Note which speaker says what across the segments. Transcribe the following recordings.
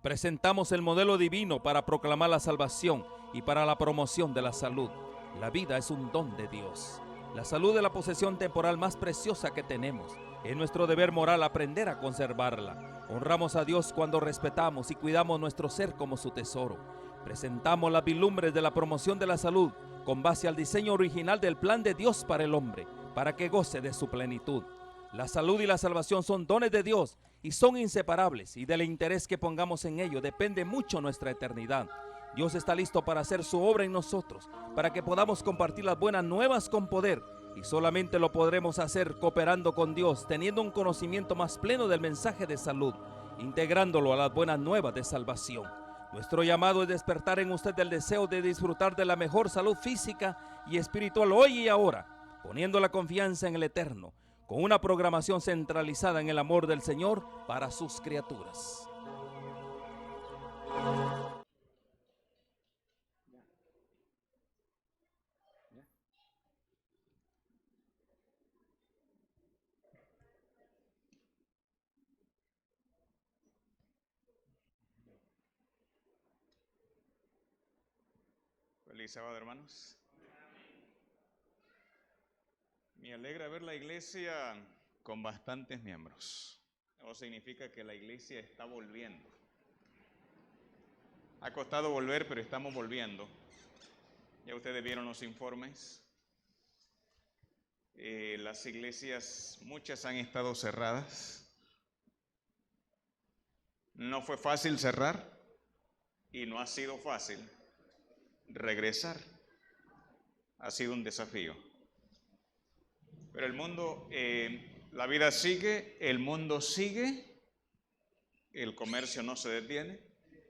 Speaker 1: Presentamos el modelo divino para proclamar la salvación y para la promoción de la salud. La vida es un don de Dios. La salud es la posesión temporal más preciosa que tenemos. Es nuestro deber moral aprender a conservarla. Honramos a Dios cuando respetamos y cuidamos nuestro ser como su tesoro. Presentamos las vislumbres de la promoción de la salud con base al diseño original del plan de Dios para el hombre, para que goce de su plenitud. La salud y la salvación son dones de Dios y son inseparables, y del interés que pongamos en ello depende mucho nuestra eternidad. Dios está listo para hacer su obra en nosotros, para que podamos compartir las buenas nuevas con poder, y solamente lo podremos hacer cooperando con Dios, teniendo un conocimiento más pleno del mensaje de salud, integrándolo a las buenas nuevas de salvación. Nuestro llamado es despertar en usted el deseo de disfrutar de la mejor salud física y espiritual hoy y ahora, poniendo la confianza en el Eterno, con una programación centralizada en el amor del Señor para sus criaturas.
Speaker 2: Feliz sábado, hermanos. Me alegra ver la iglesia con bastantes miembros. Eso significa que la iglesia está volviendo. Ha costado volver, pero estamos volviendo. Ya ustedes vieron los informes. Las iglesias, muchas han estado cerradas. No fue fácil cerrar y no ha sido fácil regresar. Ha sido un desafío. Pero el mundo, la vida sigue, el mundo sigue, el comercio no se detiene,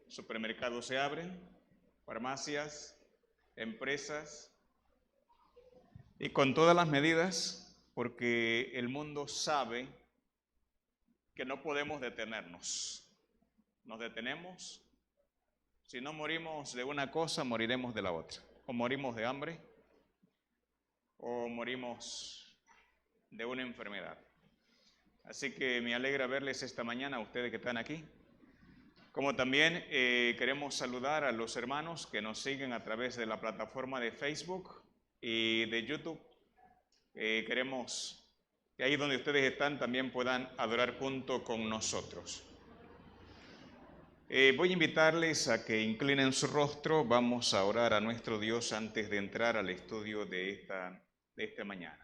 Speaker 2: supermercados se abren, farmacias, empresas, y con todas las medidas, porque el mundo sabe que no podemos detenernos. Nos detenemos, si no morimos de una cosa, moriremos de la otra. O morimos de hambre, o morimos de una enfermedad. Así que me alegra verles esta mañana a ustedes que están aquí. Como también queremos saludar a los hermanos que nos siguen a través de la plataforma de Facebook y de YouTube. Queremos que ahí donde ustedes están también puedan adorar junto con nosotros. Voy a invitarles a que inclinen su rostro. Vamos a orar a nuestro Dios antes de entrar al estudio de esta mañana.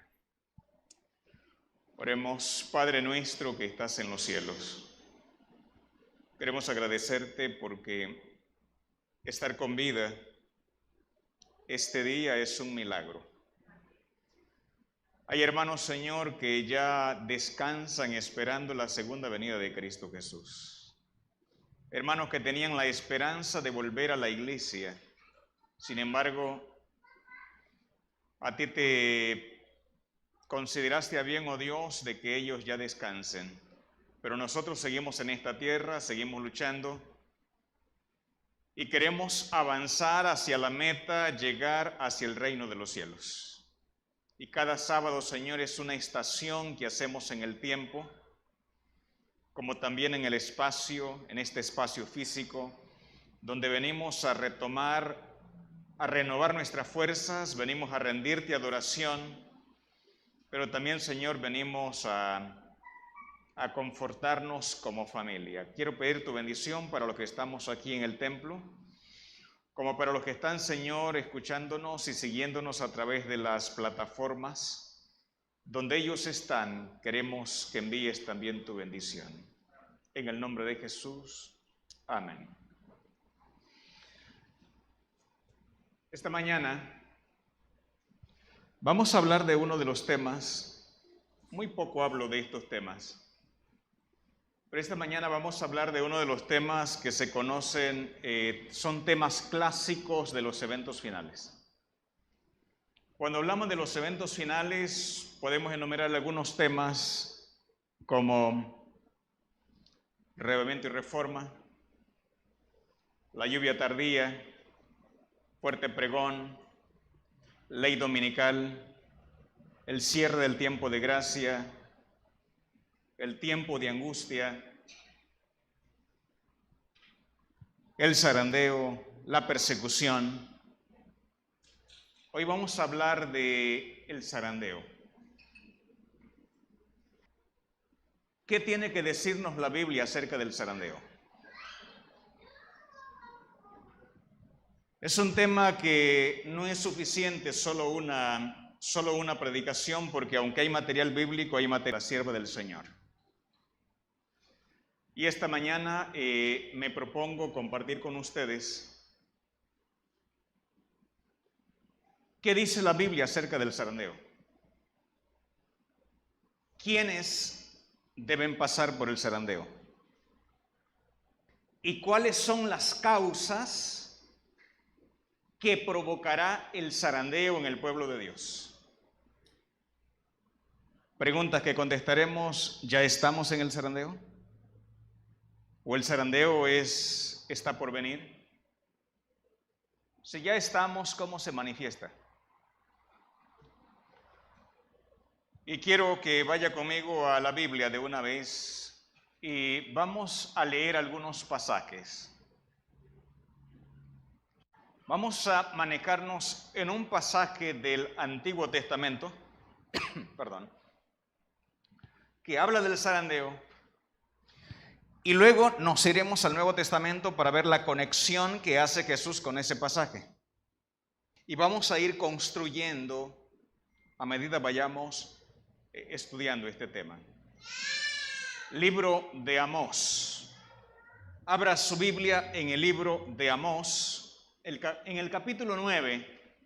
Speaker 2: Oremos. Padre nuestro que estás en los cielos, queremos agradecerte porque estar con vida este día es un milagro. Hay hermanos, Señor, que ya descansan esperando la segunda venida de Cristo Jesús. Hermanos que tenían la esperanza de volver a la iglesia. Sin embargo, a ti te consideraste a bien, oh Dios, de que ellos ya descansen. Pero nosotros seguimos en esta tierra, seguimos luchando y queremos avanzar hacia la meta, llegar hacia el reino de los cielos. Y cada sábado, Señor, es una estación que hacemos en el tiempo, como también en el espacio, en este espacio físico, donde venimos a retomar, a renovar nuestras fuerzas, venimos a rendirte adoración. Pero también, Señor, venimos a confortarnos como familia. Quiero pedir tu bendición para los que estamos aquí en el templo, como para los que están, Señor, escuchándonos y siguiéndonos a través de las plataformas. Donde ellos están, queremos que envíes también tu bendición. En el nombre de Jesús, amén. Esta mañana vamos a hablar de uno de los temas, muy poco hablo de estos temas, pero esta mañana vamos a hablar de uno de los temas que se conocen, son temas clásicos de los eventos finales. Cuando hablamos de los eventos finales, podemos enumerar algunos temas como reavivamiento y reforma, la lluvia tardía, fuerte pregón, ley dominical, el cierre del tiempo de gracia, el tiempo de angustia, el zarandeo, la persecución. Hoy vamos a hablar de el zarandeo. ¿Qué tiene que decirnos la Biblia acerca del zarandeo? Es un tema que no es suficiente solo una predicación, porque aunque hay material bíblico, hay material para la sierva del Señor. Y esta mañana me propongo compartir con ustedes qué dice la Biblia acerca del zarandeo. ¿Quiénes deben pasar por el zarandeo? ¿Y cuáles son las causas que provocará el zarandeo en el pueblo de Dios? Preguntas que contestaremos: ¿ya estamos en el zarandeo? ¿O el zarandeo está por venir? Si ya estamos, ¿cómo se manifiesta? Y quiero que vaya conmigo a la Biblia de una vez y vamos a leer algunos pasajes. Vamos a manejarnos en un pasaje del Antiguo Testamento, que habla del zarandeo. Y luego nos iremos al Nuevo Testamento para ver la conexión que hace Jesús con ese pasaje. Y vamos a ir construyendo a medida vayamos estudiando este tema. Libro de Amós. Abra su Biblia en el libro de Amós, en el capítulo 9.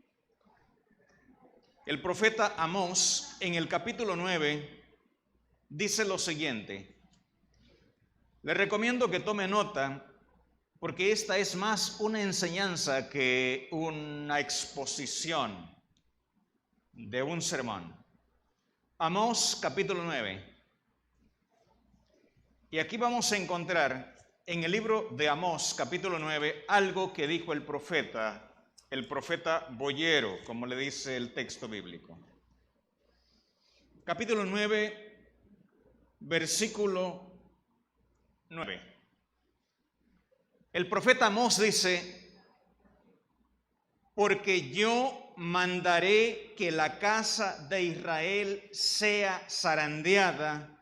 Speaker 2: El profeta Amós, en el capítulo 9, dice lo siguiente. Le recomiendo que tome nota, porque esta es más una enseñanza que una exposición de un sermón. Amós capítulo 9. Y aquí vamos a encontrar en el libro de Amós capítulo 9 algo que dijo el profeta boyero, como le dice el texto bíblico. Capítulo 9, versículo 9. El profeta Amós dice: porque yo mandaré que la casa de Israel sea zarandeada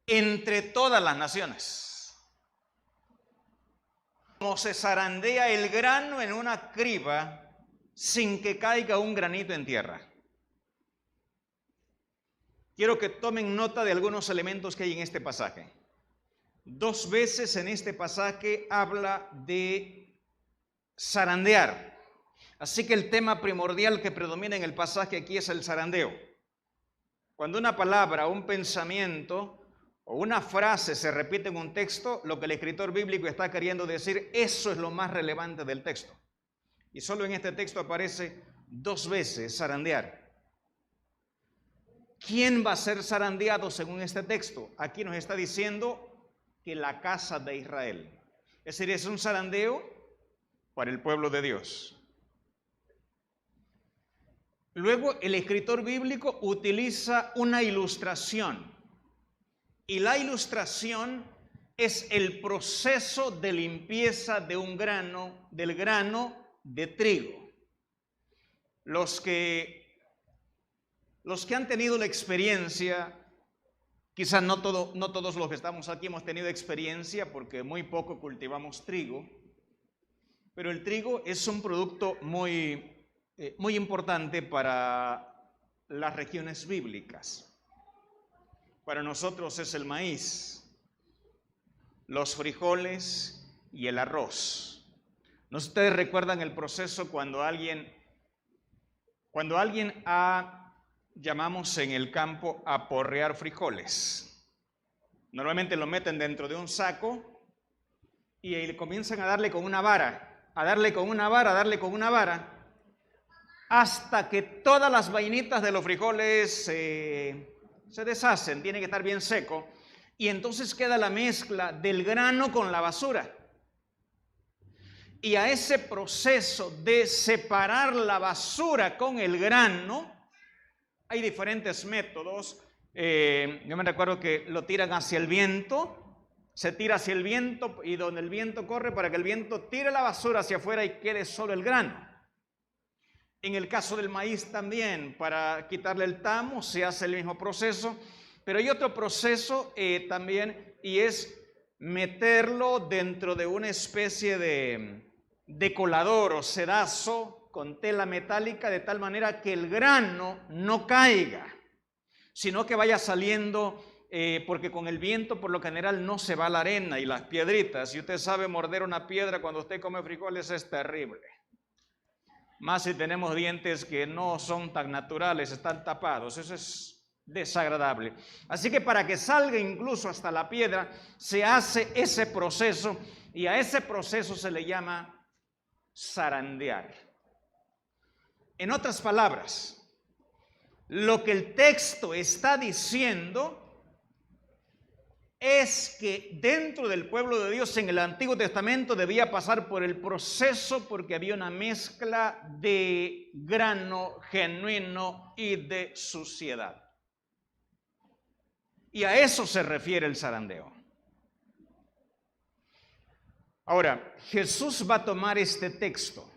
Speaker 2: entre todas las naciones, como se zarandea el grano en una criba sin que caiga un granito en tierra. Quiero que tomen nota de algunos elementos que hay en este pasaje. 2 veces en este pasaje habla de zarandear. Así que el tema primordial que predomina en el pasaje aquí es el zarandeo. Cuando una palabra, un pensamiento o una frase se repite en un texto, lo que el escritor bíblico está queriendo decir, eso es lo más relevante del texto. Y solo en este texto aparece 2 veces zarandear. ¿Quién va a ser zarandeado según este texto? Aquí nos está diciendo que la casa de Israel. Es decir, es un zarandeo para el pueblo de Dios. Luego el escritor bíblico utiliza una ilustración. Y la ilustración es el proceso de limpieza de del grano de trigo. Los que han tenido la experiencia, quizás no todos los que estamos aquí hemos tenido experiencia porque muy poco cultivamos trigo, pero el trigo es un producto muy importante para las regiones bíblicas. Para nosotros es el maíz, los frijoles y el arroz. ¿No sé si ustedes recuerdan el proceso cuando alguien llamamos en el campo a porrear frijoles? Normalmente lo meten dentro de un saco y ahí comienzan a darle con una vara, hasta que todas las vainitas de los frijoles se deshacen, tiene que estar bien seco, y entonces queda la mezcla del grano con la basura. Y a ese proceso de separar la basura con el grano, hay diferentes métodos. Yo me recuerdo que lo tiran hacia el viento Se tira hacia el viento y donde el viento corre para que el viento tire la basura hacia afuera y quede solo el grano. En el caso del maíz también, para quitarle el tamo se hace el mismo proceso, pero hay otro proceso también, y es meterlo dentro de una especie de colador o sedazo con tela metálica, de tal manera que el grano no caiga, sino que vaya saliendo, porque con el viento por lo general no se va la arena y las piedritas. Y usted sabe, morder una piedra cuando usted come frijoles es terrible. Más si tenemos dientes que no son tan naturales, están tapados, eso es desagradable. Así que para que salga incluso hasta la piedra, se hace ese proceso, y a ese proceso se le llama zarandear. En otras palabras, lo que el texto está diciendo es que dentro del pueblo de Dios en el Antiguo Testamento debía pasar por el proceso, porque había una mezcla de grano genuino y de suciedad. Y a eso se refiere el zarandeo. Ahora, Jesús va a tomar este texto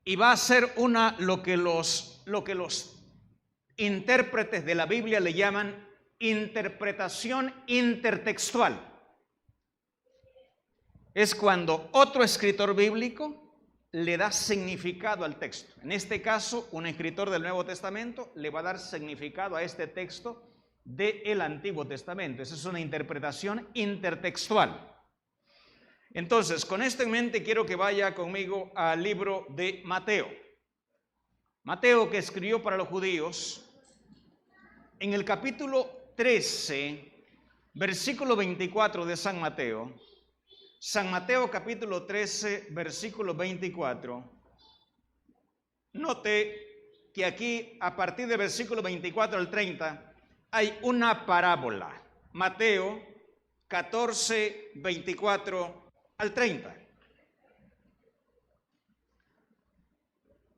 Speaker 2: y va a hacer lo que los intérpretes de la Biblia le llaman interpretación intertextual. Es cuando otro escritor bíblico le da significado al texto. En este caso, un escritor del Nuevo Testamento le va a dar significado a este texto del Antiguo Testamento. Esa es una interpretación intertextual. Entonces, con esto en mente, quiero que vaya conmigo al libro de Mateo. Mateo, que escribió para los judíos, en el capítulo 13, versículo 24 de San Mateo. San Mateo capítulo 13, versículo 24. Note que aquí, a partir del versículo 24 al 30, hay una parábola. Mateo 14, 24 al 30.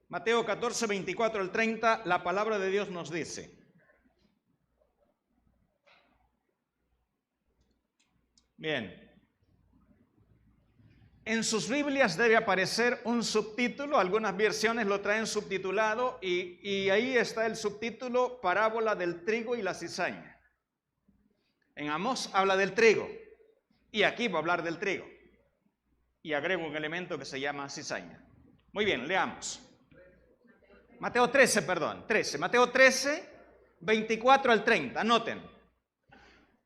Speaker 2: Mateo 14, 24 al 30, la palabra de Dios nos dice: bien, en sus Biblias debe aparecer un subtítulo, algunas versiones lo traen subtitulado, y ahí está el subtítulo: Parábola del trigo y la cizaña. En Amós habla del trigo, y aquí va a hablar del trigo, y agrego un elemento que se llama cizaña. Muy bien, leamos. Mateo 13, Mateo 13, 24 al 30, anoten.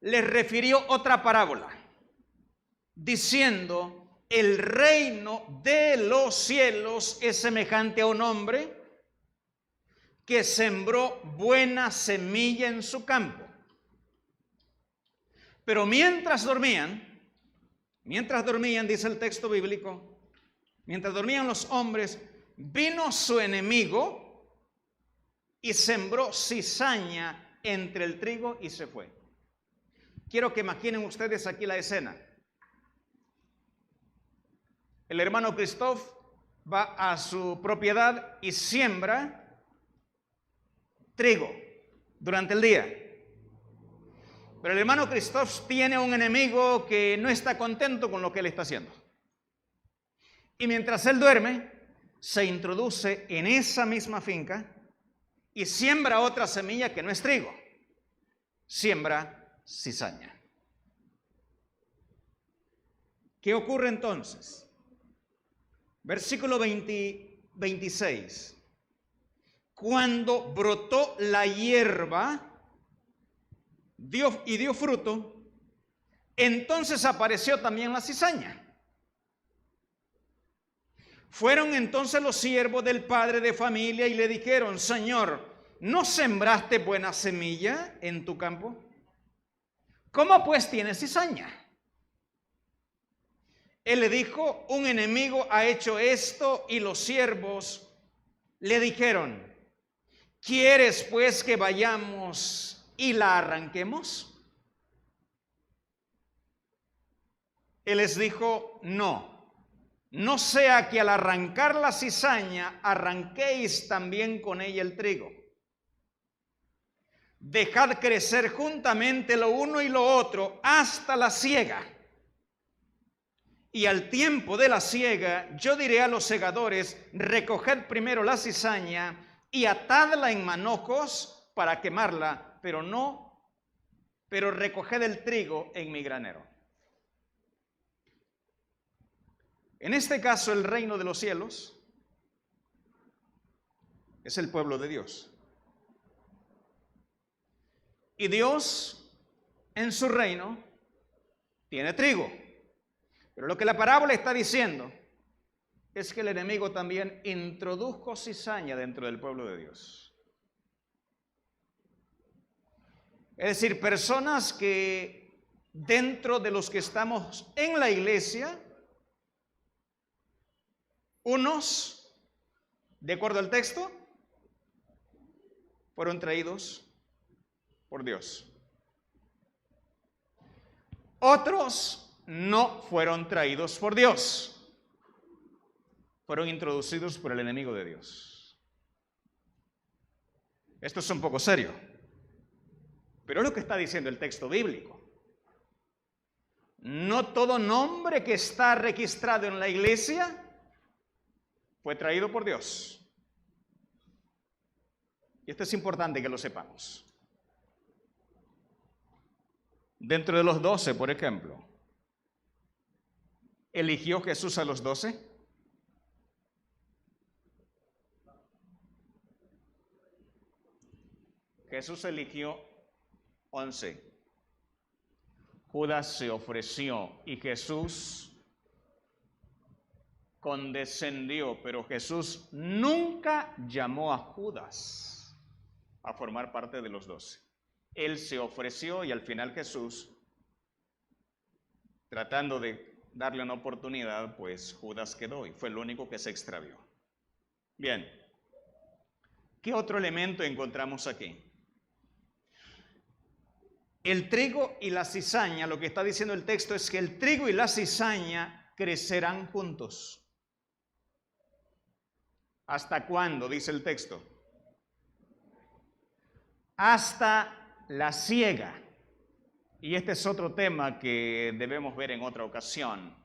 Speaker 2: Les refirió otra parábola, diciendo: el reino de los cielos es semejante a un hombre que sembró buena semilla en su campo. Pero mientras dormían, dice el texto bíblico, mientras dormían los hombres, vino su enemigo y sembró cizaña entre el trigo y se fue. Quiero que imaginen ustedes aquí la escena. El hermano Christoph va a su propiedad y siembra trigo durante el día. Pero el hermano Christoph tiene un enemigo que no está contento con lo que él está haciendo. Y mientras él duerme, se introduce en esa misma finca y siembra otra semilla que no es trigo. Siembra cizaña. ¿Qué ocurre entonces? Versículo 26. Cuando brotó la hierba y dio fruto, entonces apareció también la cizaña. Fueron entonces los siervos del padre de familia y le dijeron: Señor, ¿no sembraste buena semilla en tu campo? ¿Cómo pues tienes cizaña? Él le dijo: un enemigo ha hecho esto. Y los siervos le dijeron: ¿quieres pues que vayamos y la arranquemos? Él les dijo: no sea que al arrancar la cizaña arranquéis también con ella el trigo. dejad crecer juntamente lo uno y lo otro hasta la siega. Y al tiempo de la siega, yo diré a los segadores, recoged primero la cizaña y atadla en manojos para quemarla, pero recoged el trigo en mi granero. En este caso, el reino de los cielos es el pueblo de Dios. Y Dios, en su reino, tiene trigo. Pero lo que la parábola está diciendo es que el enemigo también introdujo cizaña dentro del pueblo de Dios. Es decir, personas que dentro de los que estamos en la iglesia, unos, de acuerdo al texto, fueron traídos por Dios. Otros no fueron traídos por Dios. Fueron introducidos por el enemigo de Dios. Esto es un poco serio, pero es lo que está diciendo el texto bíblico. No todo nombre que está registrado en la iglesia fue traído por Dios. Y esto es importante que lo sepamos. Dentro de los 12, por ejemplo, ¿eligió Jesús a los 12? Jesús eligió 11. Judas se ofreció y Jesús condescendió, pero Jesús nunca llamó a Judas a formar parte de los 12. Él se ofreció y al final Jesús, tratando de darle una oportunidad, pues Judas quedó y fue el único que se extravió. Bien, ¿qué otro elemento encontramos aquí? El trigo y la cizaña, lo que está diciendo el texto es que el trigo y la cizaña crecerán juntos. ¿Hasta cuándo? Dice el texto. Hasta la siega. Y este es otro tema que debemos ver en otra ocasión.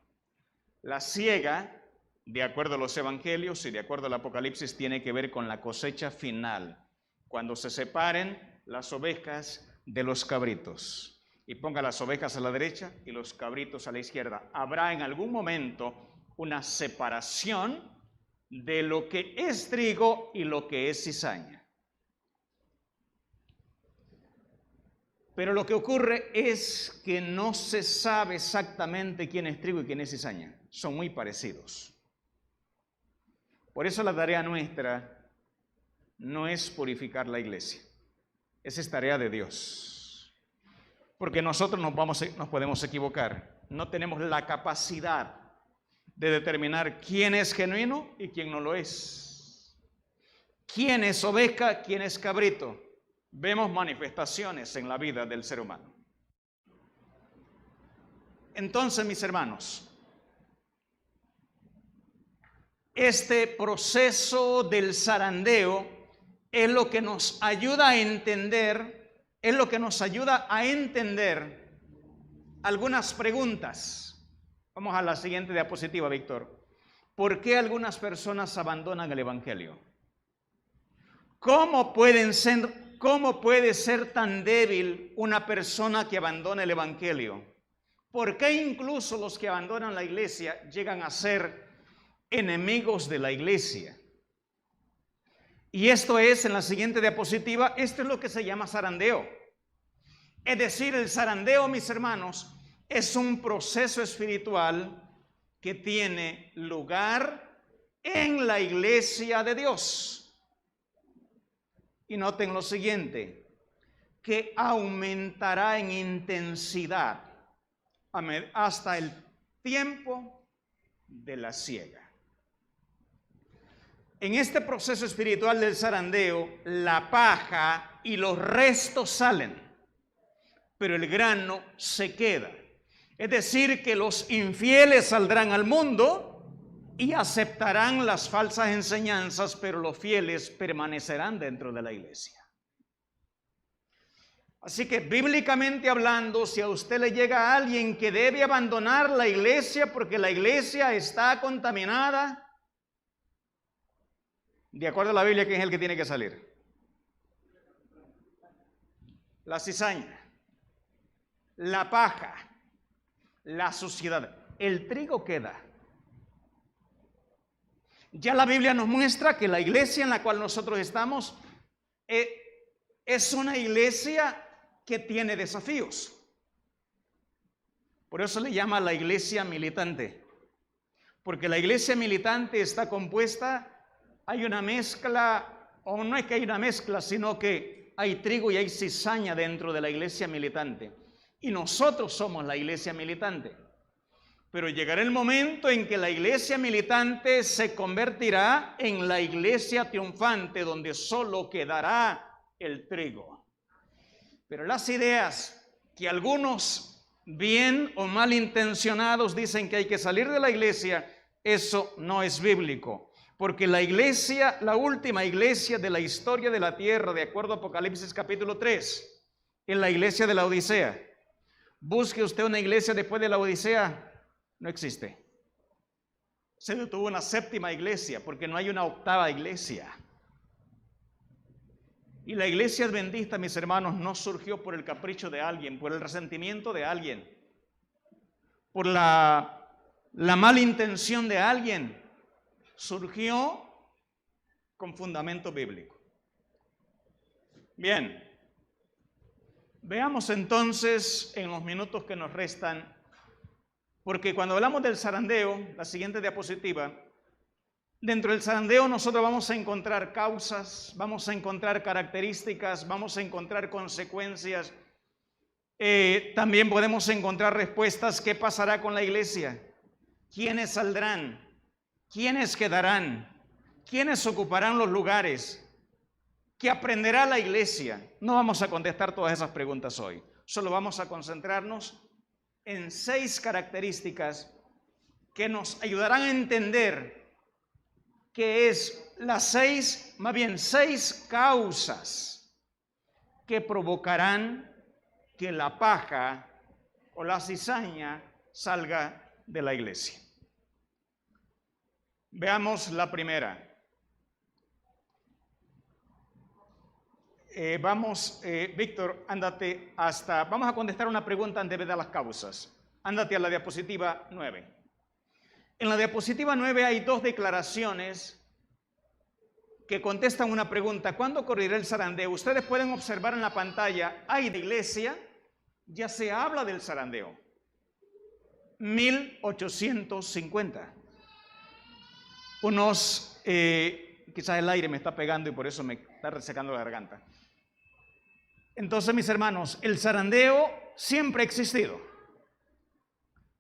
Speaker 2: La siega, de acuerdo a los evangelios y de acuerdo al Apocalipsis, tiene que ver con la cosecha final, cuando se separen las ovejas de los cabritos. Y ponga las ovejas a la derecha y los cabritos a la izquierda. Habrá en algún momento una separación de lo que es trigo y lo que es cizaña. Pero lo que ocurre es que no se sabe exactamente quién es trigo y quién es cizaña. Son muy parecidos. Por eso la tarea nuestra no es purificar la iglesia. Esa es tarea de Dios. Porque nosotros nos podemos equivocar. No tenemos la capacidad de determinar quién es genuino y quién no lo es. ¿Quién es oveja, quién es cabrito? Vemos manifestaciones en la vida del ser humano. Entonces, mis hermanos, este proceso del zarandeo es lo que nos ayuda a entender, algunas preguntas. Vamos a la siguiente diapositiva, Víctor. ¿Por qué algunas personas abandonan el evangelio? ¿Cómo puede ser tan débil una persona que abandona el evangelio? ¿Por qué incluso los que abandonan la iglesia llegan a ser enemigos de la iglesia? Y esto es, en la siguiente diapositiva, esto es lo que se llama zarandeo. Es decir, el zarandeo, mis hermanos, es un proceso espiritual que tiene lugar en la iglesia de Dios. Y noten lo siguiente, que aumentará en intensidad hasta el tiempo de la siega. En este proceso espiritual del zarandeo, la paja y los restos salen, pero el grano se queda. Es decir, que los infieles saldrán al mundo y aceptarán las falsas enseñanzas, pero los fieles permanecerán dentro de la iglesia.
Speaker 3: Así que bíblicamente hablando, si a usted le llega a alguien que debe abandonar la iglesia porque la iglesia está contaminada, de acuerdo a la Biblia, ¿quién es el que tiene que salir? La cizaña, la paja, la suciedad. El trigo queda. Ya la Biblia nos muestra que la iglesia en la cual nosotros estamos es una iglesia que tiene desafíos. Por eso le llama la iglesia militante. Porque la iglesia militante está compuesta, hay una mezcla, o no es que hay una mezcla, sino que hay trigo y hay cizaña dentro de la iglesia militante. Y nosotros somos la iglesia militante. Pero llegará el momento en que la iglesia militante se convertirá en la iglesia triunfante, donde solo quedará el trigo. Pero las ideas que algunos bien o malintencionados dicen que hay que salir de la iglesia, eso no es bíblico. Porque la iglesia, la última iglesia de la historia de la tierra, de acuerdo a Apocalipsis capítulo 3, es la iglesia de la Odisea. Busque usted una iglesia después de la Odisea, no existe. Se detuvo una séptima iglesia porque no hay una octava iglesia. Y la iglesia adventista, mis hermanos, no surgió por el capricho de alguien, por el resentimiento de alguien, por la mala intención de alguien. Surgió con fundamento bíblico. Bien, veamos entonces en los minutos que nos restan, porque cuando hablamos del zarandeo, la siguiente diapositiva, dentro del zarandeo nosotros vamos a encontrar causas, vamos a encontrar características, vamos a encontrar consecuencias. También podemos encontrar respuestas. ¿Qué pasará con la iglesia? ¿Quiénes saldrán? ¿Quiénes quedarán? ¿Quiénes ocuparán los lugares? ¿Qué aprenderá la iglesia? No vamos a contestar todas esas preguntas hoy. Solo vamos a concentrarnos en 6 características que nos ayudarán a entender qué es las 6 causas que provocarán que la paja o la cizaña salga de la iglesia. Veamos la primera. Víctor, ándate vamos a contestar una pregunta antes de dar las causas. Ándate a la diapositiva 9. En la diapositiva 9 hay 2 declaraciones que contestan una pregunta. ¿Cuándo ocurrirá el zarandeo? Ustedes pueden observar en la pantalla, hay de iglesia, ya se habla del zarandeo. 1850. Quizás el aire me está pegando y por eso me está resecando la garganta. Entonces, mis hermanos, el zarandeo siempre ha existido.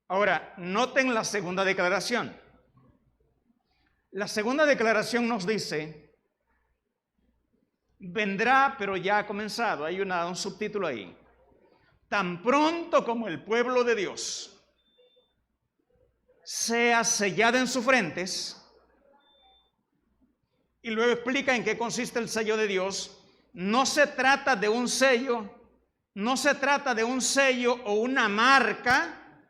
Speaker 3: Ahora, noten la segunda declaración. La segunda declaración nos dice, vendrá, pero ya ha comenzado. Hay un subtítulo ahí. Tan pronto como el pueblo de Dios sea sellado en sus frentes. Y luego explica en qué consiste el sello de Dios. No se trata de un sello, o una marca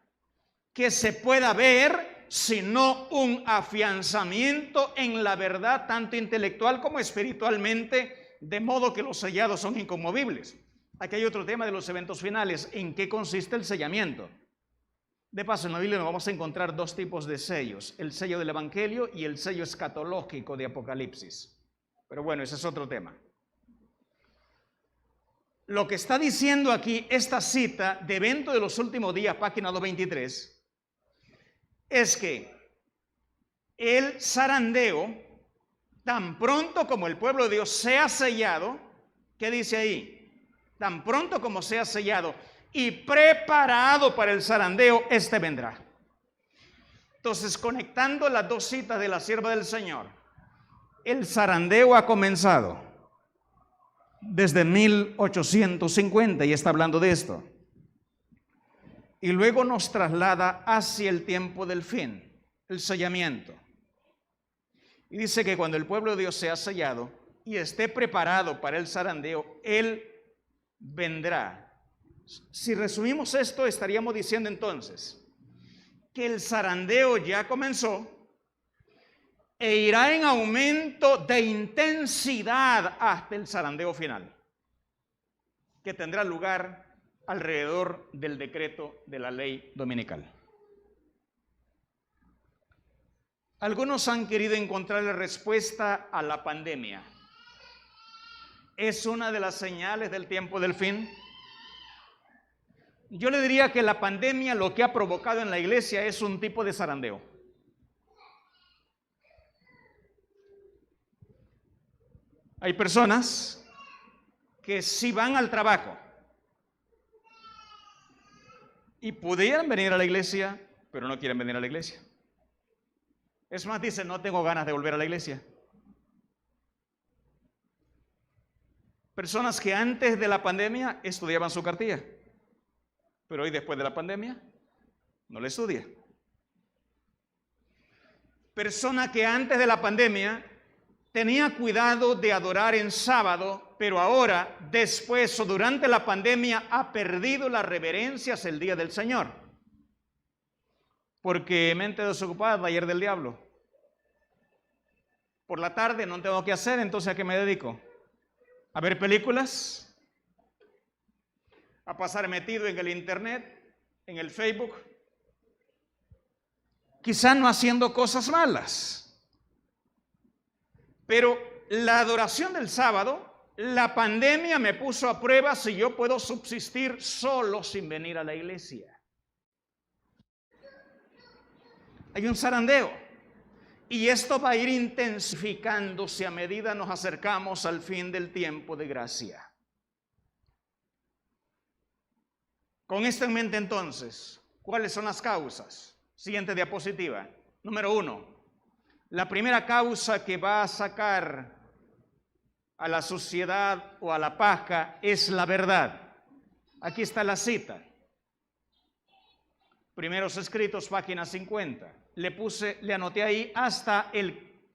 Speaker 3: que se pueda ver, sino un afianzamiento en la verdad, tanto intelectual como espiritualmente, de modo que los sellados son inconmovibles. Aquí hay otro tema de los eventos finales. ¿En qué consiste el sellamiento? De paso, en la Biblia nos vamos a encontrar 2 tipos de sellos, el sello del Evangelio y el sello escatológico de Apocalipsis. Pero bueno, ese es otro tema. Lo que está diciendo aquí esta cita de Evento de los Últimos Días, página 223, es que el zarandeo, tan pronto como el pueblo de Dios sea sellado, ¿qué dice ahí? Tan pronto como sea sellado y preparado para el zarandeo, este vendrá. Entonces, conectando las 2 citas de la sierva del Señor, el zarandeo ha comenzado desde 1850 y está hablando de esto. Y luego nos traslada hacia el tiempo del fin, el sellamiento. Y dice que cuando el pueblo de Dios sea sellado y esté preparado para el zarandeo, Él vendrá. Si resumimos esto, estaríamos diciendo entonces que el zarandeo ya comenzó e irá en aumento de intensidad hasta el zarandeo final, que tendrá lugar alrededor del decreto de la ley dominical. Algunos han querido encontrar la respuesta a la pandemia. ¿Es una de las señales del tiempo del fin? Yo le diría que la pandemia lo que ha provocado en la iglesia es un tipo de zarandeo. Hay personas que sí van al trabajo y pudieran venir a la iglesia, pero no quieren venir a la iglesia. Es más, dicen, no tengo ganas de volver a la iglesia. Personas que antes de la pandemia estudiaban su cartilla, pero hoy después de la pandemia no la estudia. Persona que antes de la pandemia tenía cuidado de adorar en sábado, pero ahora, después o durante la pandemia, ha perdido la reverencia hacia el día del Señor. Porque mente desocupada, taller del diablo. Por la tarde no tengo qué hacer, entonces ¿a qué me dedico? ¿A ver películas? ¿A pasar metido en el internet, en el Facebook? Quizá no haciendo cosas malas. Pero la adoración del sábado, la pandemia me puso a prueba si yo puedo subsistir solo sin venir a la iglesia. Hay un zarandeo y esto va a ir intensificándose a medida nos acercamos al fin del tiempo de gracia. Con esto en mente entonces, ¿cuáles son las causas? Siguiente diapositiva. Número 1. La primera causa que va a sacar a la suciedad o a la paja es la verdad. Aquí está la cita. Primeros Escritos, página 50. Le anoté ahí hasta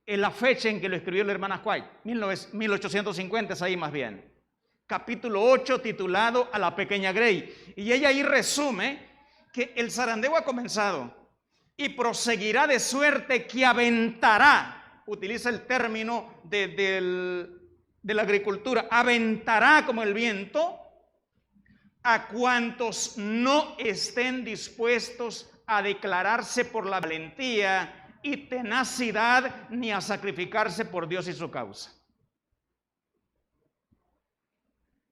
Speaker 3: la fecha en que lo escribió la hermana White, 1850 es ahí más bien. Capítulo 8, titulado A la pequeña Grey. Y ella ahí resume que el zarandeo ha comenzado y proseguirá de suerte que aventará, utiliza el término de la agricultura, aventará como el viento a cuantos no estén dispuestos a declararse por la valentía y tenacidad ni a sacrificarse por Dios y su causa.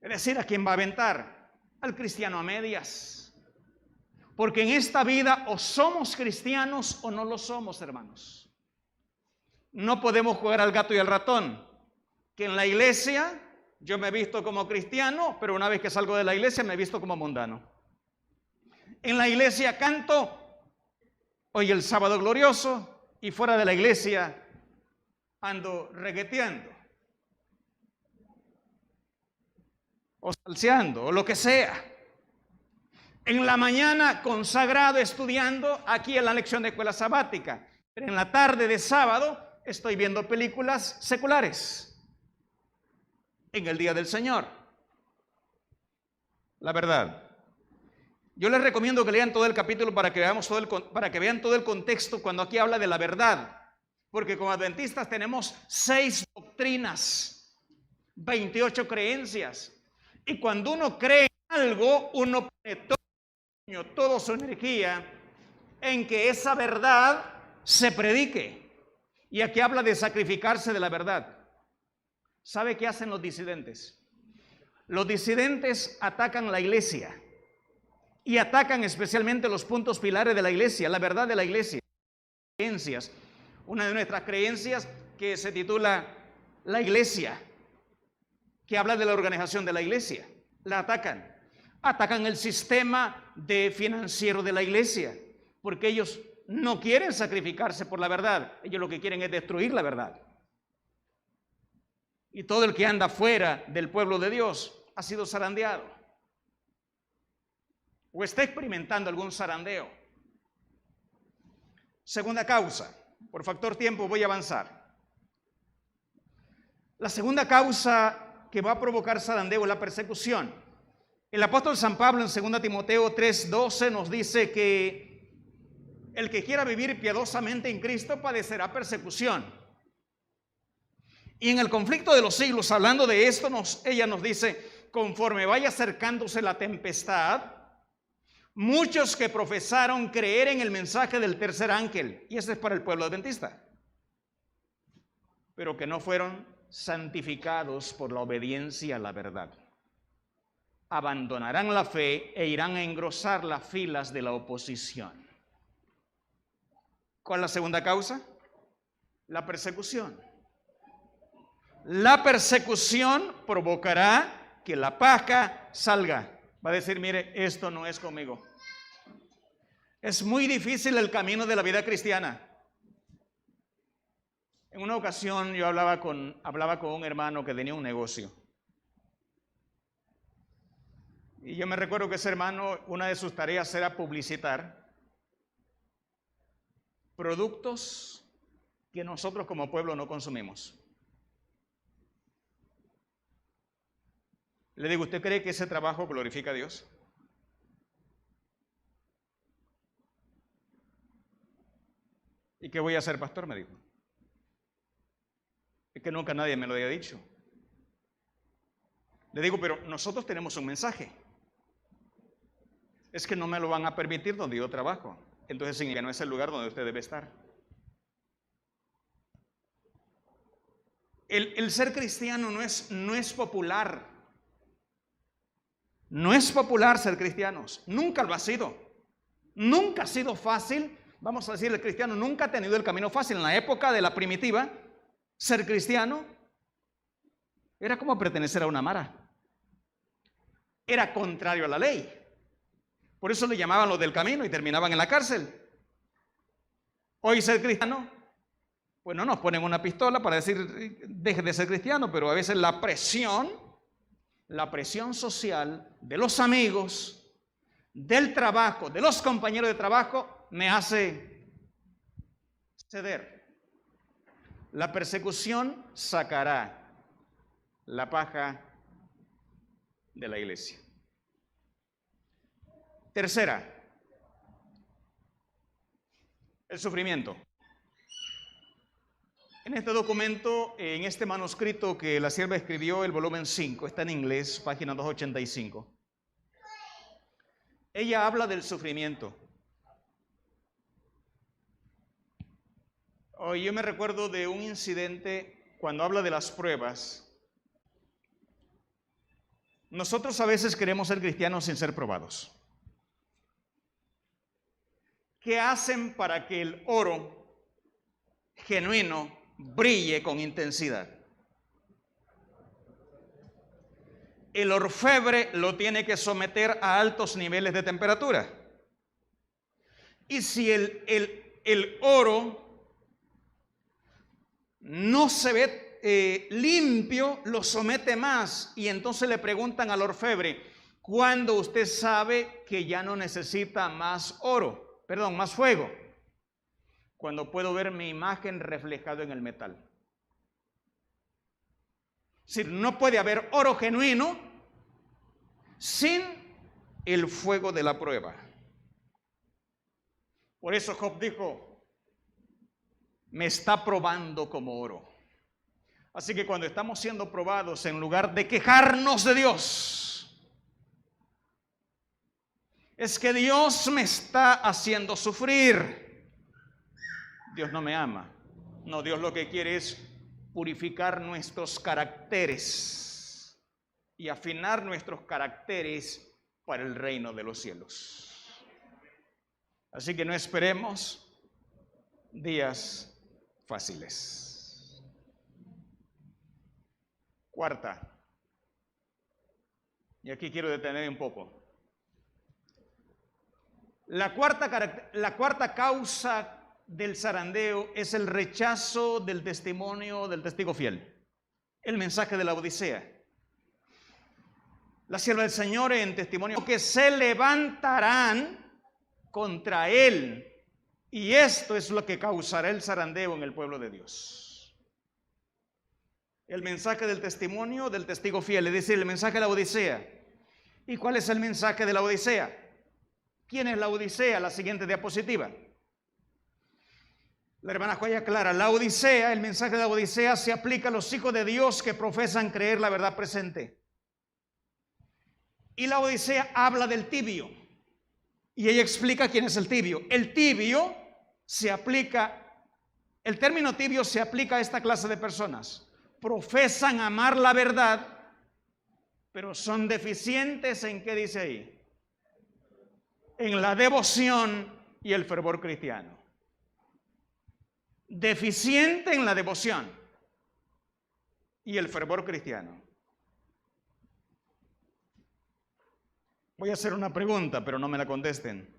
Speaker 3: Es decir, ¿a quién va a aventar? Al cristiano a medias. Porque en esta vida o somos cristianos o no lo somos, hermanos. No podemos jugar al gato y al ratón. Que en la iglesia yo me he visto como cristiano, pero una vez que salgo de la iglesia me he visto como mundano. En la iglesia canto hoy el sábado glorioso y fuera de la iglesia ando regueteando o salseando o lo que sea. En la mañana consagrado estudiando aquí en la lección de escuela sabática, pero en la tarde de sábado estoy viendo películas seculares en el día del Señor. La verdad. Yo les recomiendo que lean todo el capítulo para que vean todo el contexto cuando aquí habla de la verdad. Porque como adventistas tenemos 6 doctrinas, 28 creencias. Y cuando uno cree en algo, uno pone toda su energía en que esa verdad se predique. Y aquí habla de sacrificarse de la verdad. ¿Sabe qué hacen los disidentes? Los disidentes atacan la iglesia. Y atacan especialmente los puntos pilares de la iglesia, la verdad de la iglesia. Creencias. Una de nuestras creencias que se titula La Iglesia, que habla de la organización de la iglesia. La atacan. Atacan el sistema financiero de la iglesia, porque ellos no quieren sacrificarse por la verdad. Ellos lo que quieren es destruir la verdad. Y todo el que anda fuera del pueblo de Dios ha sido zarandeado. O está experimentando algún zarandeo. Segunda causa. Por factor tiempo voy a avanzar. La segunda causa que va a provocar zarandeo es la persecución. El apóstol San Pablo en 2 Timoteo 3:12 nos dice que el que quiera vivir piadosamente en Cristo padecerá persecución. Y en el conflicto de los siglos, hablando de esto, ella nos dice, conforme vaya acercándose la tempestad, muchos que profesaron creer en el mensaje del tercer ángel, y ese es para el pueblo adventista, pero que no fueron santificados por la obediencia a la verdad, abandonarán la fe e irán a engrosar las filas de la oposición. ¿Cuál es la segunda causa? La persecución. La persecución provocará que la paja salga. Va a decir, mire, esto no es conmigo. Es muy difícil el camino de la vida cristiana. En una ocasión yo hablaba con un hermano que tenía un negocio. Y yo me recuerdo que ese hermano, una de sus tareas era publicitar productos que nosotros como pueblo no consumimos. Le digo, ¿usted cree que ese trabajo glorifica a Dios? ¿Y qué voy a hacer, pastor? Me dijo. Es que nunca nadie me lo había dicho. Le digo, pero nosotros tenemos un mensaje. Es que no me lo van a permitir donde yo trabajo. Entonces significa que no es el lugar donde usted debe estar. El ser cristiano no es popular. No es popular ser cristianos. Nunca lo ha sido. Nunca ha sido fácil. Vamos a decir, el cristiano nunca ha tenido el camino fácil. En la época de la primitiva, ser cristiano era como pertenecer a una mara. Era contrario a la ley. Por eso le llamaban los del camino y terminaban en la cárcel. Hoy ser cristiano, pues no nos ponen una pistola para decir deje de ser cristiano, pero a veces la presión social de los amigos, del trabajo, de los compañeros de trabajo, me hace ceder. La persecución sacará la paja de la iglesia. Tercera, el sufrimiento. En este documento, en este manuscrito que la sierva escribió, el volumen 5, está en inglés, página 285. Ella habla del sufrimiento. Hoy yo me recuerdo de un incidente cuando habla de las pruebas. Nosotros a veces queremos ser cristianos sin ser probados. ¿Qué hacen para que el oro genuino brille con intensidad? El orfebre lo tiene que someter a altos niveles de temperatura. Y si el oro no se ve limpio, lo somete más. Y entonces le preguntan al orfebre, ¿cuándo usted sabe que ya no necesita más oro? Perdón, más fuego. Cuando puedo ver mi imagen reflejada en el metal. Es decir, no puede haber oro genuino sin el fuego de la prueba. Por eso Job dijo, me está probando como oro. Así que cuando estamos siendo probados, en lugar de quejarnos de Dios, es que Dios me está haciendo sufrir. Dios no me ama. No, Dios lo que quiere es purificar nuestros caracteres y afinar nuestros caracteres para el reino de los cielos. Así que no esperemos días fáciles. Cuarta, y aquí quiero detener un poco. La cuarta causa del zarandeo es el rechazo del testimonio del testigo fiel, el mensaje de la Odisea. La sierva del Señor en testimonio que se levantarán contra él, y esto es lo que causará el zarandeo en el pueblo de Dios. El mensaje del testimonio del testigo fiel, es decir, el mensaje de la Odisea. ¿Y cuál es el mensaje de la Odisea? ¿Quién es la Odisea? La siguiente diapositiva. La hermana Joya Clara, la Odisea, el mensaje de la Odisea se aplica a los hijos de Dios que profesan creer la verdad presente. Y la Odisea habla del tibio. Y ella explica quién es el tibio. El tibio se aplica, el término tibio se aplica a esta clase de personas. Profesan amar la verdad, pero son deficientes en ¿qué dice ahí? En la devoción y el fervor cristiano. Deficiente en la devoción y el fervor cristiano. Voy a hacer una pregunta, pero no me la contesten.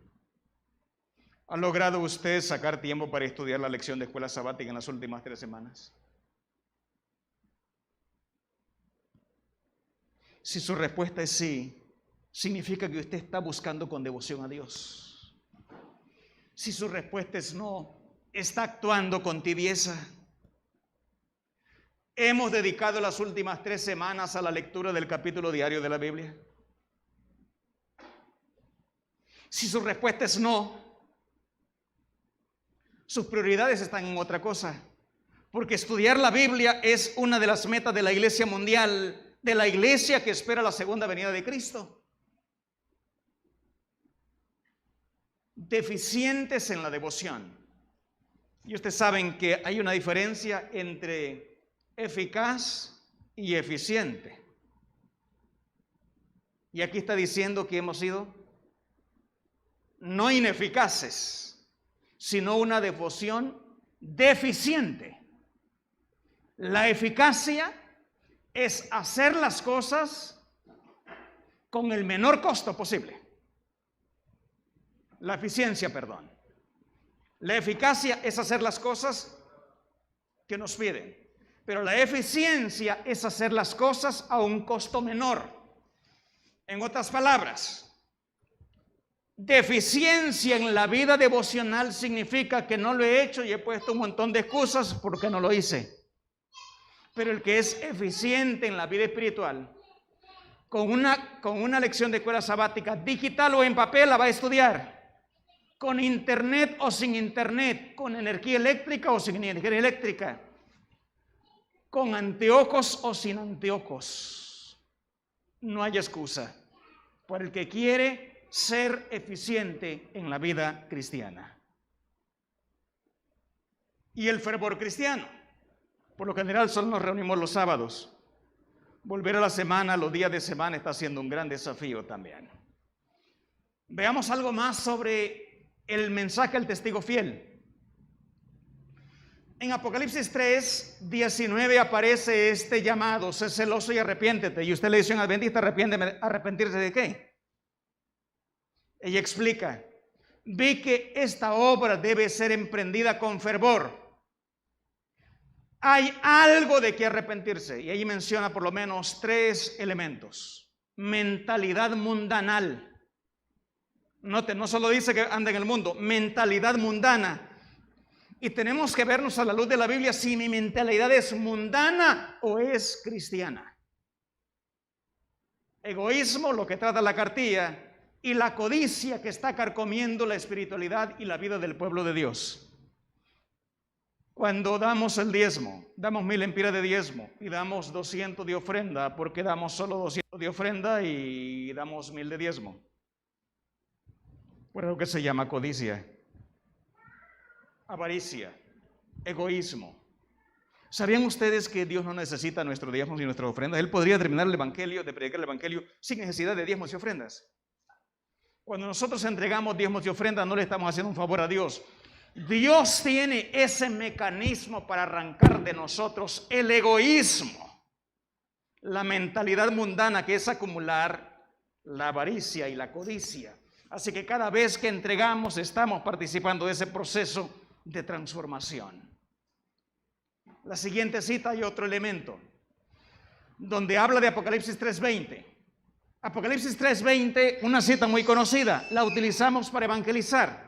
Speaker 3: ¿Ha logrado usted sacar tiempo para estudiar la lección de escuela sabática en las últimas 3 semanas? Si su respuesta es sí, significa que usted está buscando con devoción a Dios. Si su respuesta es no, está actuando con tibieza. Hemos dedicado las últimas 3 semanas a la lectura del capítulo diario de la Biblia. Si su respuesta es no, sus prioridades están en otra cosa. Porque estudiar la Biblia es una de las metas de la iglesia mundial, de la iglesia que espera la segunda venida de Cristo. Deficientes en la devoción. Y ustedes saben que hay una diferencia entre eficaz y eficiente. Y aquí está diciendo que hemos sido no ineficaces, sino una devoción deficiente. La eficacia es hacer las cosas con el menor costo posible. La eficiencia, perdón. La eficacia es hacer las cosas que nos piden, pero la eficiencia es hacer las cosas a un costo menor. En otras palabras, deficiencia en la vida devocional significa que no lo he hecho y he puesto un montón de excusas porque no lo hice. Pero el que es eficiente en la vida espiritual, con una lección de escuela sabática, digital o en papel, la va a estudiar. Con internet o sin internet, con energía eléctrica o sin energía eléctrica, con anteojos o sin anteojos. No hay excusa para el que quiere ser eficiente en la vida cristiana. Y el fervor cristiano. Por lo general solo nos reunimos los sábados. Volver a la semana, los días de semana, está siendo un gran desafío también. Veamos algo más sobre el mensaje al testigo fiel. En Apocalipsis 3, 19 aparece este llamado: sé celoso y arrepiéntete. Y usted le dice a un adventista: ¿arrepentirse de qué? Ella explica: vi que esta obra debe ser emprendida con fervor. Hay algo de que arrepentirse. Y ahí menciona por lo menos 3 elementos. Mentalidad mundanal. Note, no solo dice que anda en el mundo, mentalidad mundana. Y tenemos que vernos a la luz de la Biblia si mi mentalidad es mundana o es cristiana. Egoísmo, lo que trata la cartilla, y la codicia que está carcomiendo la espiritualidad y la vida del pueblo de Dios. Cuando damos el diezmo, damos 1000 empiras de diezmo y damos 200 de ofrenda, porque damos solo 200 de ofrenda y damos 1000 de diezmo. Por algo que se llama codicia, avaricia, egoísmo. ¿Sabían ustedes que Dios no necesita nuestros diezmos y nuestras ofrendas? Él podría terminar el evangelio, de predicar el evangelio, sin necesidad de diezmos y ofrendas. Cuando nosotros entregamos diezmos y ofrendas, no le estamos haciendo un favor a Dios. Dios tiene ese mecanismo para arrancar de nosotros el egoísmo, la mentalidad mundana, que es acumular la avaricia y la codicia. Así que cada vez que entregamos, estamos participando de ese proceso de transformación. La siguiente cita hay otro elemento, donde habla de Apocalipsis 3:20. Apocalipsis 3:20, una cita muy conocida, la utilizamos para evangelizar.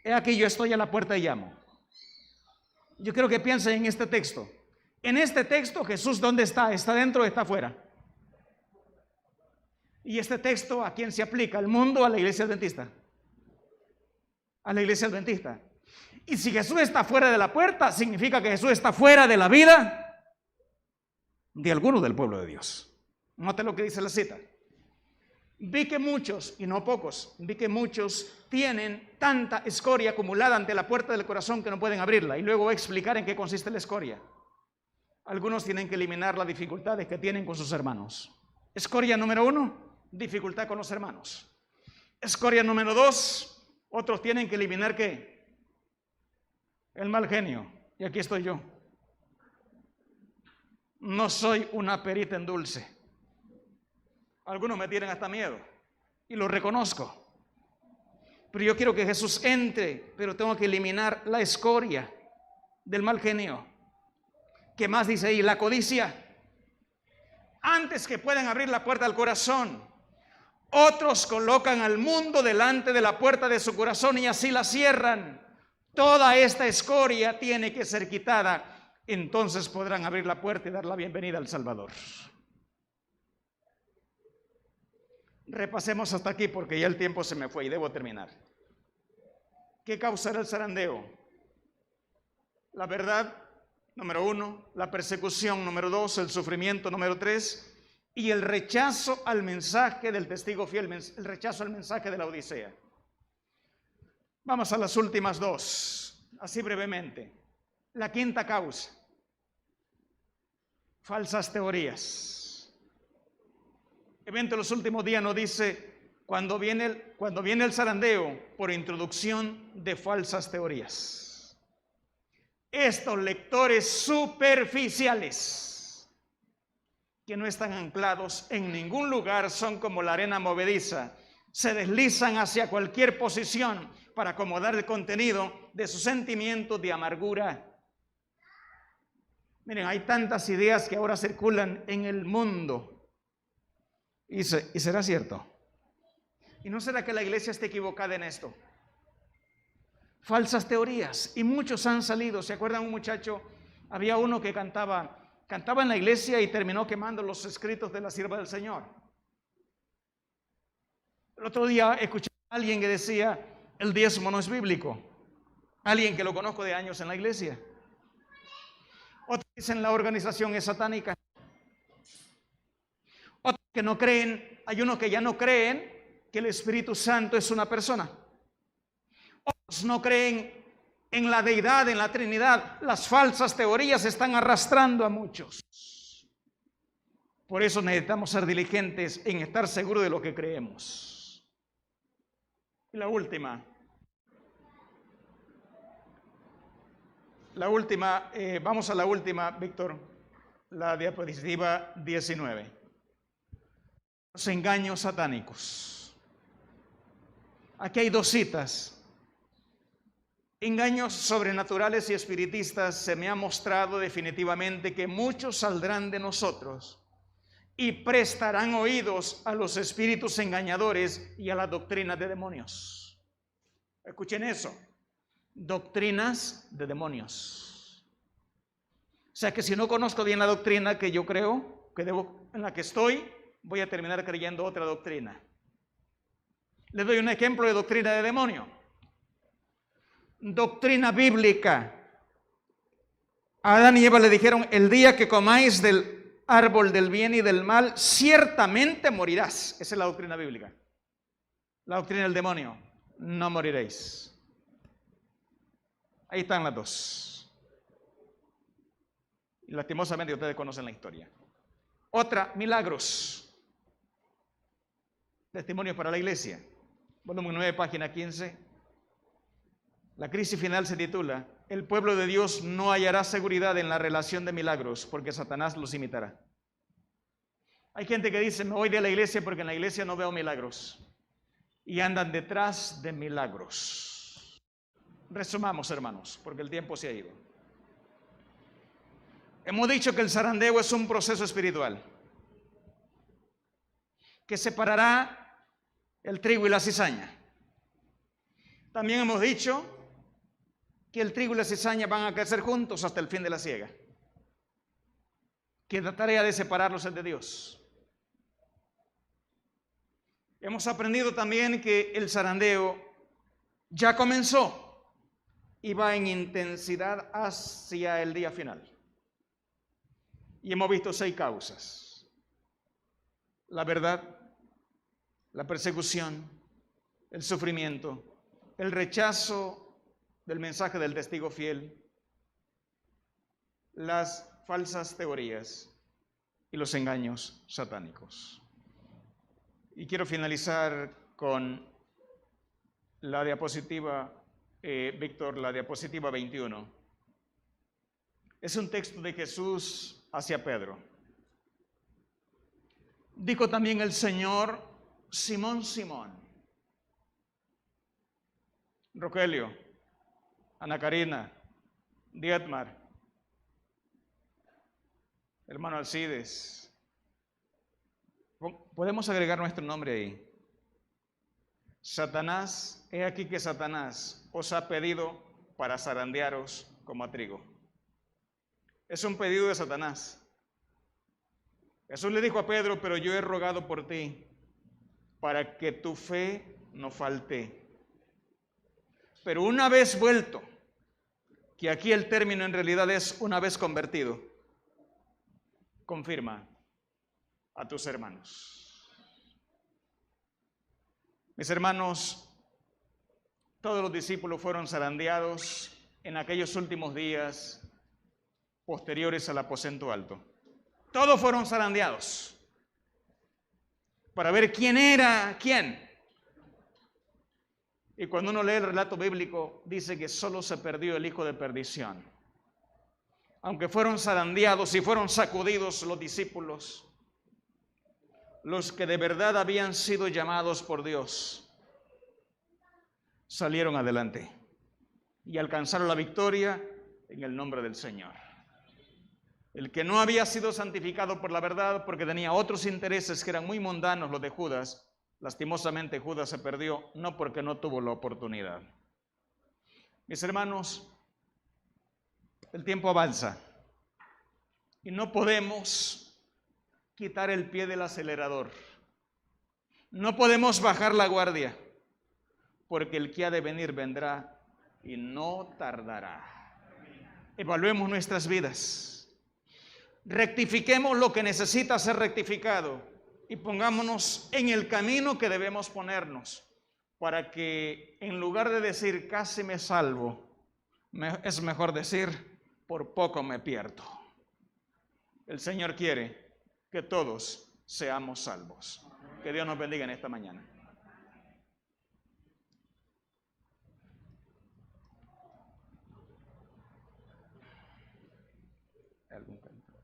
Speaker 3: He aquí, yo estoy a la puerta y llamo. Yo quiero que piensen en este texto. En este texto, Jesús, ¿dónde está? ¿Está dentro o está afuera? ¿Y este texto a quién se aplica? ¿Al mundo o a la iglesia adventista? A la iglesia adventista. Y si Jesús está fuera de la puerta, significa que Jesús está fuera de la vida de alguno del pueblo de Dios. Note lo que dice la cita. Vi que muchos, y no pocos, vi que muchos tienen tanta escoria acumulada ante la puerta del corazón que no pueden abrirla. Y luego voy a explicar en qué consiste la escoria. Algunos tienen que eliminar las dificultades que tienen con sus hermanos. Escoria número 1, dificultad con los hermanos. Escoria número 2, otros tienen que eliminar ¿qué? El mal genio. Y aquí estoy yo. No soy una perita en dulce. Algunos me tienen hasta miedo y lo reconozco. Pero yo quiero que Jesús entre, pero tengo que eliminar la escoria del mal genio. ¿Qué más dice ahí? La codicia. Antes que puedan abrir la puerta del corazón, otros colocan al mundo delante de la puerta de su corazón y así la cierran. Toda esta escoria tiene que ser quitada. Entonces podrán abrir la puerta y dar la bienvenida al Salvador. Repasemos hasta aquí porque ya el tiempo se me fue y debo terminar. ¿Qué causará el zarandeo? La verdad, número 1, la persecución, número 2, el sufrimiento, número 3, y el rechazo al mensaje del testigo fiel, el rechazo al mensaje de la Odisea. Vamos a las últimas dos, así brevemente. La quinta causa, falsas teorías. Evento de los últimos días nos dice cuando viene el zarandeo por introducción de falsas teorías. Estos lectores superficiales que no están anclados en ningún lugar son como la arena movediza, se deslizan hacia cualquier posición para acomodar el contenido de sus sentimientos de amargura. Miren, hay tantas ideas que ahora circulan en el mundo. ¿Y será cierto? ¿Y no será que la iglesia esté equivocada en esto? Falsas teorías. Y muchos han salido. ¿Se acuerdan un muchacho? Había uno que cantaba en la iglesia y terminó quemando los escritos de la sierva del Señor. El otro día escuché a alguien que decía, el diezmo no es bíblico. Alguien que lo conozco de años en la iglesia. Otros dicen, la organización es satánica. Otros que no creen, hay unos que ya no creen que el Espíritu Santo es una persona. Otros no creen en la deidad, en la Trinidad. Las falsas teorías están arrastrando a muchos. Por eso necesitamos ser diligentes en estar seguros de lo que creemos. Y la última, vamos a la última, Víctor, la diapositiva 19. Los engaños satánicos. Aquí hay dos citas. Engaños sobrenaturales y espiritistas. Se me ha mostrado definitivamente que muchos saldrán de nosotros y prestarán oídos a los espíritus engañadores y a las doctrinas de demonios. Escuchen eso. Doctrinas de demonios. O sea que si no conozco bien la doctrina que yo creo, en la que estoy, voy a terminar creyendo otra doctrina. Les doy un ejemplo de doctrina de demonio. Doctrina bíblica. A Adán y Eva le dijeron, el día que comáis del árbol del bien y del mal, ciertamente morirás. Esa es la doctrina bíblica. La doctrina del demonio, no moriréis. Ahí están las dos. Y lastimosamente ustedes conocen la historia. Otra, milagros. Testimonios para la iglesia. Volumen 9, página 15. La crisis final se titula, el pueblo de Dios no hallará seguridad en la relación de milagros porque Satanás los imitará. Hay gente que dice, me voy de la iglesia porque en la iglesia no veo milagros. Y andan detrás de milagros. Resumamos, hermanos, porque el tiempo se ha ido. Hemos dicho que el zarandeo es un proceso espiritual que separará el trigo y la cizaña. También hemos dicho que el trigo y la cizaña van a crecer juntos hasta el fin de la siega. Que la tarea de separarlos es de Dios. Hemos aprendido también que el zarandeo ya comenzó y va en intensidad hacia el día final. Y hemos visto 6 causas: la verdad, la persecución, el sufrimiento, el rechazo del mensaje del testigo fiel, las falsas teorías y los engaños satánicos. Y quiero finalizar con la diapositiva, Víctor, la diapositiva 21. Es un texto de Jesús hacia Pedro. Dijo también el Señor: Simón, Simón, Rogelio, Ana Karina, Dietmar, hermano Alcides, podemos agregar nuestro nombre ahí. Satanás, he aquí que Satanás os ha pedido para zarandearos como a trigo. Es un pedido de Satanás. Jesús le dijo a Pedro: pero yo he rogado por ti para que tu fe no falte. Pero una vez vuelto, que aquí el término en realidad es una vez convertido, confirma a tus hermanos. Mis hermanos, todos los discípulos fueron zarandeados en aquellos últimos días posteriores al aposento alto. Todos fueron zarandeados para ver quién era quién. Y cuando uno lee el relato bíblico, dice que solo se perdió el hijo de perdición. Aunque fueron zarandeados y fueron sacudidos los discípulos, los que de verdad habían sido llamados por Dios salieron adelante y alcanzaron la victoria en el nombre del Señor. El que no había sido santificado por la verdad porque tenía otros intereses que eran muy mundanos, los de Judas, lastimosamente Judas se perdió, no porque no tuvo la oportunidad. Mis hermanos, el tiempo avanza y no podemos quitar el pie del acelerador. No podemos bajar la guardia, porque el que ha de venir vendrá y no tardará. Evaluemos nuestras vidas, rectifiquemos lo que necesita ser rectificado y pongámonos en el camino que debemos ponernos, para que en lugar de decir casi me salvo, es mejor decir por poco me pierdo. El Señor quiere que todos seamos salvos. Que Dios nos bendiga en esta mañana. ¿Algún canto?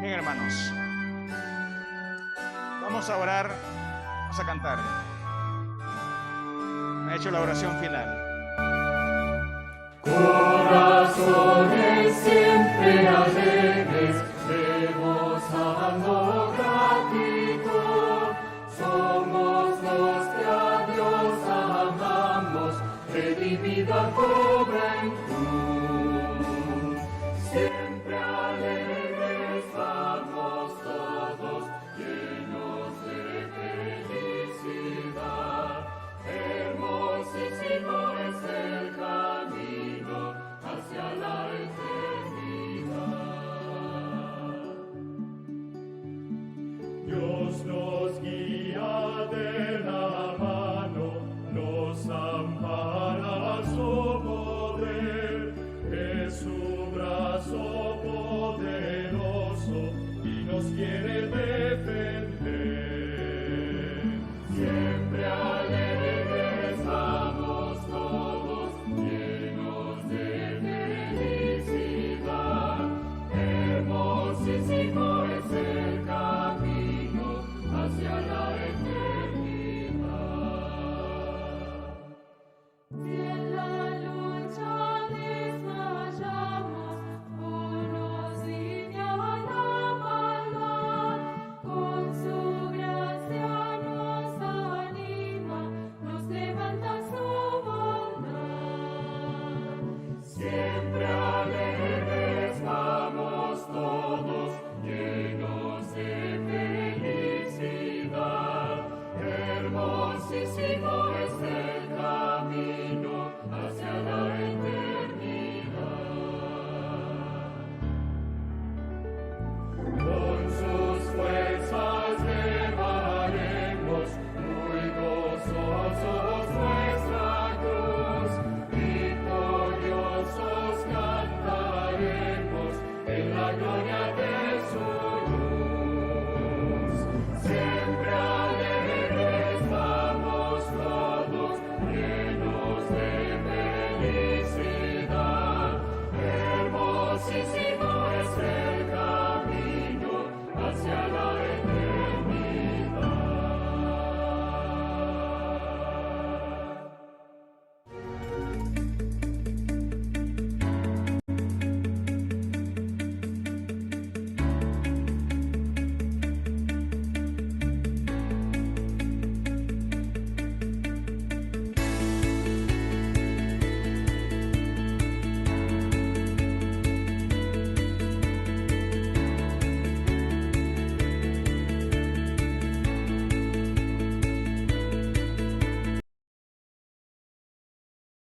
Speaker 3: Bien, hermanos, vamos a orar, vamos a cantar. Me ha hecho la oración final.
Speaker 4: Corazones siempre alegres, rebosando gratitud, somos los que a Dios amamos, redimida juventud. Siempre alegres vamos todos, llenos de felicidad. Hermosísimo es el camino hacia la eternidad. Dios nos guía de la mano, nos ampara su poder, es su brazo poderoso y nos quiere defender.